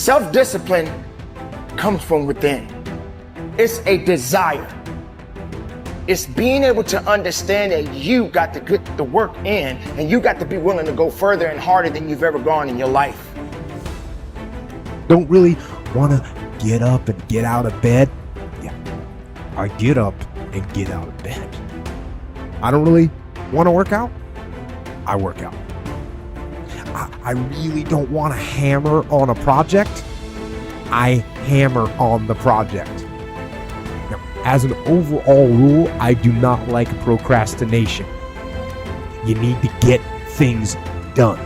Self-discipline comes from within. It's a desire. It's being able to understand that you got to get the work in and you got to be willing to go further and harder than you've ever gone in your life. Don't really want to get up and get out of bed. Yeah, I get up and get out of bed. I don't really want to work out. I work out. I really don't want to hammer on a project. I hammer on the project. Now, as an overall rule, I do not like procrastination. You need to get things done.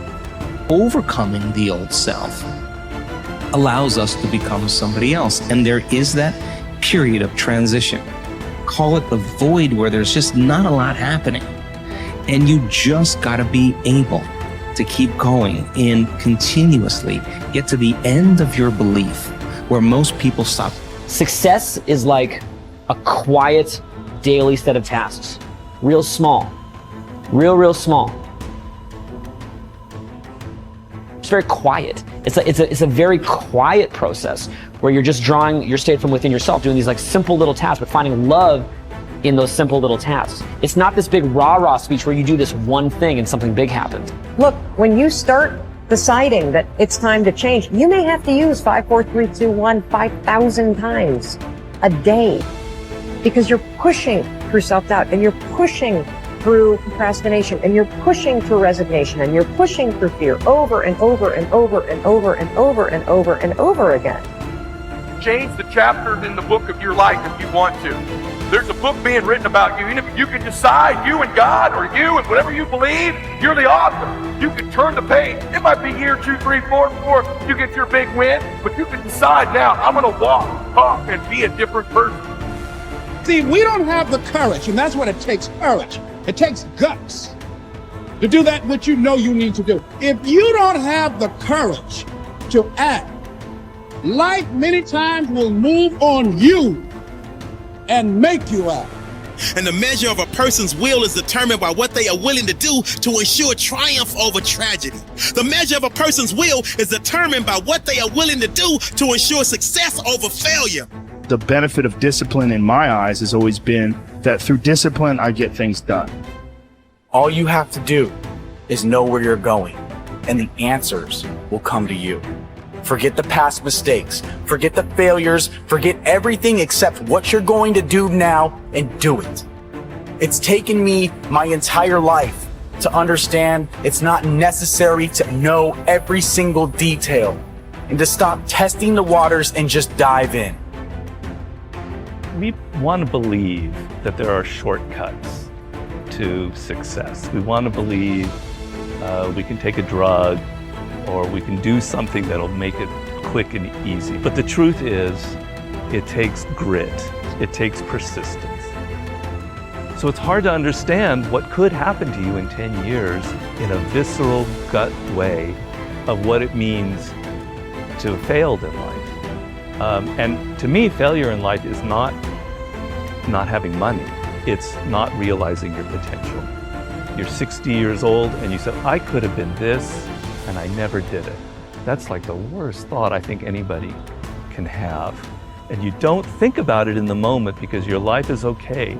Overcoming the old self allows us to become somebody else. And there is that period of transition. Call it the void where there's just not a lot happening. And you just got to be able to keep going and continuously get to the end of your belief where most people stop. Success is like a quiet daily set of tasks. Real small. Real small. It's very quiet. It's a very quiet process where you're just drawing your state from within yourself, doing these like simple little tasks, but finding love in those simple little tasks. It's not this big rah-rah speech where you do this one thing and something big happens. Look, when you start deciding that it's time to change, you may have to use 5, 4, 3, 2, 1, 5,000 times a day because you're pushing through self-doubt and you're pushing through procrastination and you're pushing through resignation and you're pushing through fear over and over and over and over and over and over and over again. Change the chapters in the book of your life if you want to. There's a book being written about you. You can decide, you and God, or you and whatever you believe, you're the author. You can turn the page. It might be year 2, 3, 4 before you get your big win, but you can decide now, I'm going to walk, talk, and be a different person. See, we don't have the courage, and that's what it takes, courage. It takes guts to do that which you know you need to do. If you don't have the courage to act, life many times will move on you and make you act. And the measure of a person's will is determined by what they are willing to do to ensure triumph over tragedy. The measure of a person's will is determined by what they are willing to do to ensure success over failure. The benefit of discipline in my eyes has always been that through discipline, I get things done. All you have to do is know where you're going, and the answers will come to you. Forget the past mistakes, forget the failures, forget everything except what you're going to do now and do it. It's taken me my entire life to understand it's not necessary to know every single detail and to stop testing the waters and just dive in. We want to believe that there are shortcuts to success. We want to believe we can take a drug or we can do something that'll make it quick and easy. But the truth is, it takes grit. It takes persistence. So it's hard to understand what could happen to you in 10 years in a visceral gut way of what it means to have failed in life. And to me, failure in life is not having money. It's not realizing your potential. You're 60 years old and you said, I could have been this, and I never did it. That's like the worst thought I think anybody can have. And you don't think about it in the moment because your life is okay,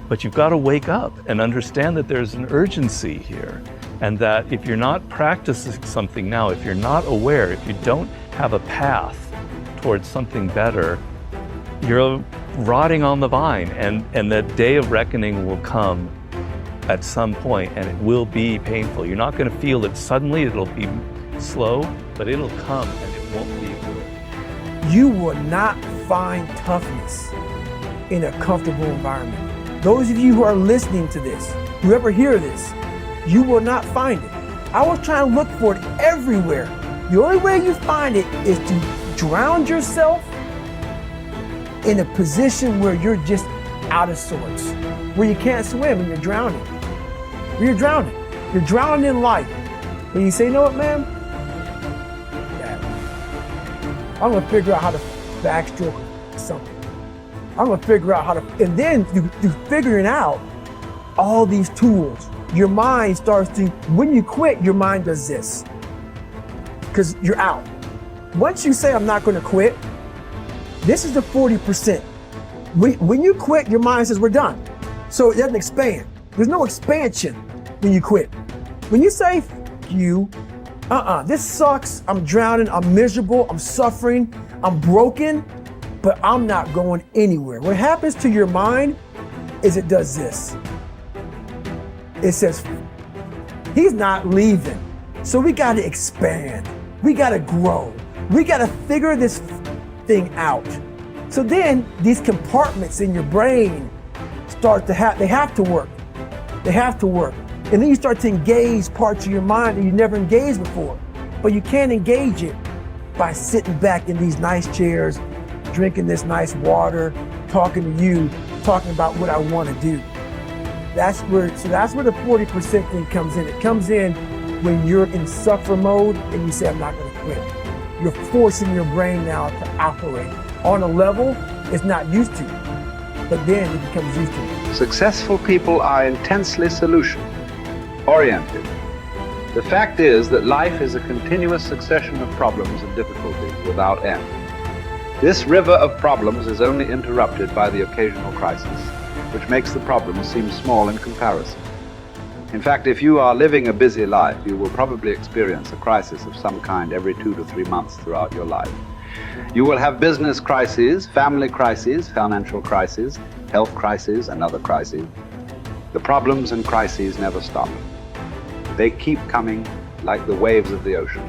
but you've got to wake up and understand that there's an urgency here. And that if you're not practicing something now, if you're not aware, if you don't have a path towards something better, you're rotting on the vine, and the day of reckoning will come at some point, and it will be painful. You're not going to feel it suddenly, it'll be slow, but it'll come and it won't be good. You will not find toughness in a comfortable environment. Those of you who are listening to this, whoever hear this, you will not find it. I was trying to look for it everywhere. The only way you find it is to drown yourself in a position where you're just out of sorts, where you can't swim and you're drowning. Where you're drowning. You're drowning in life. And you say, you know what, man? I'm gonna figure out how to backstroke something. I'm gonna figure out how to, and then you figuring out all these tools. Your mind starts to, when you quit, your mind does this. Because you're out. once you say, I'm not going to quit, this is the 40%. When you quit, your mind says, we're done. So it doesn't expand. There's no expansion when you quit. When you say, you, this sucks, I'm drowning, I'm miserable, I'm suffering, I'm broken, but I'm not going anywhere. What happens to your mind is it does this. It says, he's not leaving. So we got to expand. We got to grow. We got to figure this thing out. So then these compartments in your brain start to they have to work. They have to work. And then you start to engage parts of your mind that you never engaged before. But you can't engage it by sitting back in these nice chairs, drinking this nice water, talking to you, talking about what I want to do. That's where the 40% thing comes in. It comes in when you're in suffer mode and you say, I'm not going to quit. You're forcing your brain now to operate on a level it's not used to, but then it becomes used to. Successful people are intensely solution-oriented. The fact is that life is a continuous succession of problems and difficulties without end. This river of problems is only interrupted by the occasional crisis, which makes the problem seem small in comparison. In fact, if you are living a busy life, you will probably experience a crisis of some kind every 2 to 3 months throughout your life. You will have business crises, family crises, financial crises, health crises, and other crises. The problems and crises never stop. They keep coming like the waves of the ocean.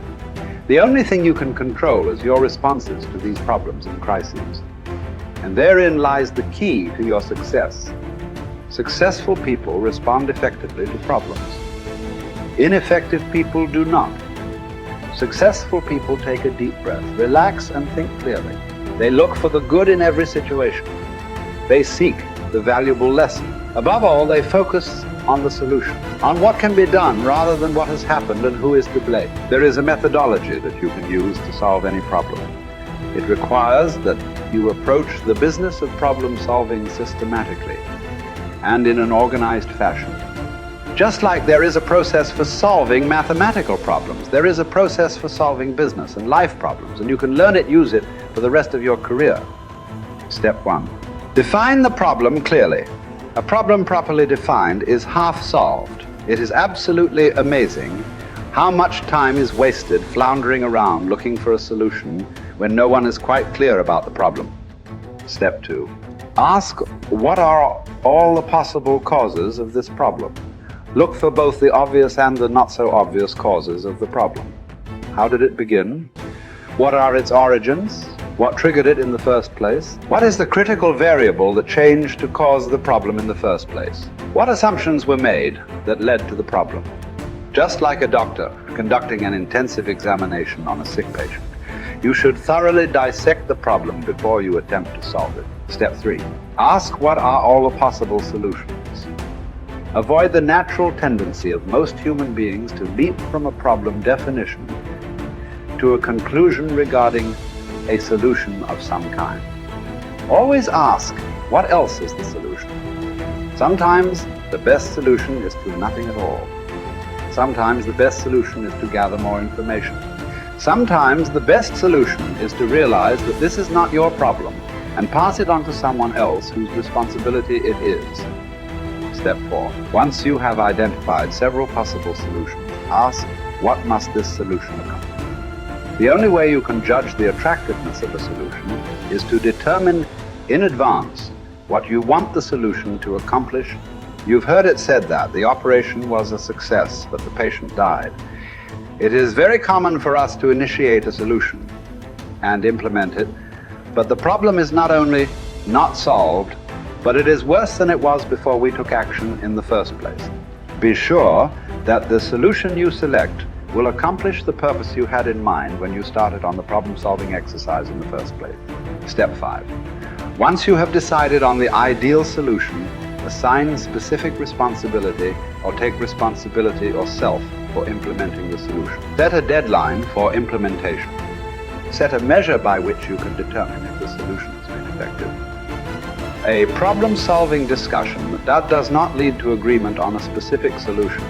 The only thing you can control is your responses to these problems and crises. And therein lies the key to your success. Successful people respond effectively to problems. Ineffective people do not. Successful people take a deep breath, relax and think clearly. They look for the good in every situation. They seek the valuable lesson. Above all, they focus on the solution, on what can be done rather than what has happened and who is to blame. There is a methodology that you can use to solve any problem. It requires that you approach the business of problem solving systematically and in an organized fashion. Just like there is a process for solving mathematical problems, there is a process for solving business and life problems, and you can learn it, use it for the rest of your career. Step 1. Define the problem clearly. A problem properly defined is half solved. It is absolutely amazing how much time is wasted floundering around looking for a solution when no one is quite clear about the problem. Step 2. Ask what are all the possible causes of this problem. Look for both the obvious and the not so obvious causes of the problem. How did it begin? What are its origins? What triggered it in the first place? What is the critical variable that changed to cause the problem in the first place? What assumptions were made that led to the problem? Just like a doctor conducting an intensive examination on a sick patient, you should thoroughly dissect the problem before you attempt to solve it. Step 3. Ask what are all the possible solutions. Avoid the natural tendency of most human beings to leap from a problem definition to a conclusion regarding a solution of some kind. Always ask, what else is the solution? Sometimes the best solution is to nothing at all. Sometimes the best solution is to gather more information. Sometimes the best solution is to realize that this is not your problem and pass it on to someone else whose responsibility it is. Step 4. Once you have identified several possible solutions, ask, what must this solution accomplish? The only way you can judge the attractiveness of a solution is to determine in advance what you want the solution to accomplish. You've heard it said that the operation was a success, but the patient died. It is very common for us to initiate a solution and implement it, but the problem is not only not solved, but it is worse than it was before we took action in the first place. Be sure that the solution you select will accomplish the purpose you had in mind when you started on the problem-solving exercise in the first place. Step 5. Once you have decided on the ideal solution, assign specific responsibility or take responsibility yourself for implementing the solution. Set a deadline for implementation. Set a measure by which you can determine if the solution has been effective. A problem-solving discussion that does not lead to agreement on a specific solution,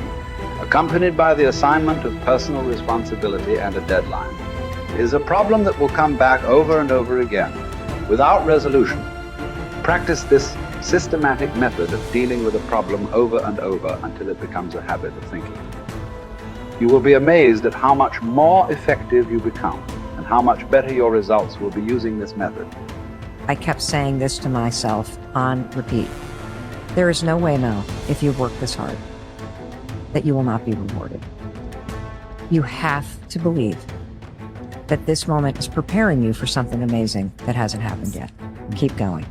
accompanied by the assignment of personal responsibility and a deadline, is a problem that will come back over and over again without resolution. Practice this systematic method of dealing with a problem over and over until it becomes a habit of thinking. You will be amazed at how much more effective you become and how much better your results will be using this method. I kept saying this to myself on repeat. There is no way, Mel, if you work this hard, that you will not be rewarded. You have to believe that this moment is preparing you for something amazing that hasn't happened yet. Keep going.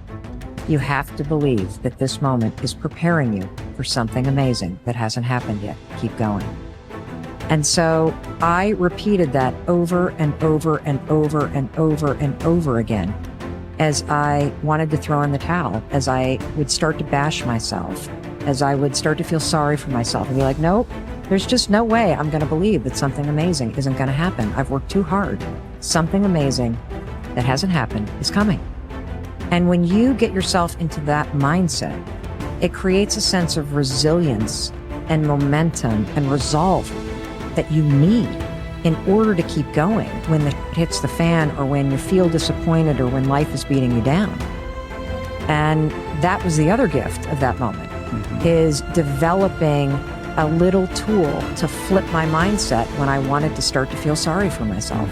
You have to believe that this moment is preparing you for something amazing that hasn't happened yet. Keep going. And so I repeated that over and over and over and over and over again as I wanted to throw in the towel, as I would start to bash myself, as I would start to feel sorry for myself and be like, nope, there's just no way I'm going to believe that something amazing isn't going to happen. I've worked too hard. Something amazing that hasn't happened is coming. And when you get yourself into that mindset, it creates a sense of resilience and momentum and resolve that you need in order to keep going when the shit hits the fan or when you feel disappointed or when life is beating you down. And that was the other gift of that moment, is developing a little tool to flip my mindset when I wanted to start to feel sorry for myself.